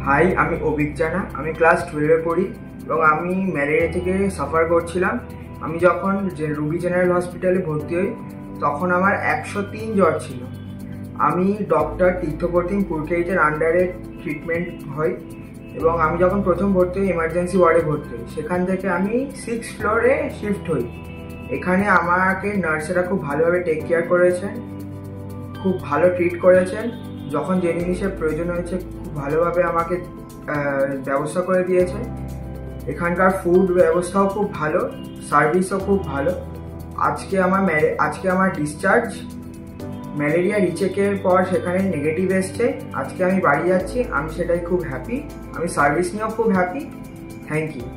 High, আমি অভিক জানা। আমি ক্লাস 12-এ পড়ি এবং আমি ম্যালেরিয়া থেকে সাফার করছিলাম। আমি যখন রুবি জেনারেল হসপিটালে ভর্তি হই তখন আমার 103 জ্বর ছিল। আমি ডক্টর তীর্থপ্রতিম পুরকাইতের আন্ডারে ট্রিটমেন্ট হই এবং আমি যখন প্রথম ভর্তি হই এমার্জেন্সি ওয়ার্ডে ভর্তি হই। সেখান থেকে আমি 6th ফ্লোরে শিফট হই। এখানে আমাকে নার্সেরা খুব ভালোভাবে টেক কেয়ার করেছেন, খুব ভালো ট্রিট করেছেন। যখন যে জিনিসের প্রয়োজন হয়েছে খুব ভালোভাবে আমাকে ব্যবস্থা করে দিয়েছে। এখানকার ফুড ব্যবস্থাও খুব ভালো, সার্ভিসও খুব ভালো। আজকে আমার ডিসচার্জ ম্যালেরিয়া রিচেকের পর সেখানে নেগেটিভ এসছে। আজকে আমি বাড়ি যাচ্ছি, আমি সেটাই খুব হ্যাপি। আমি সার্ভিস নিয়েও খুব হ্যাপি। Thank you.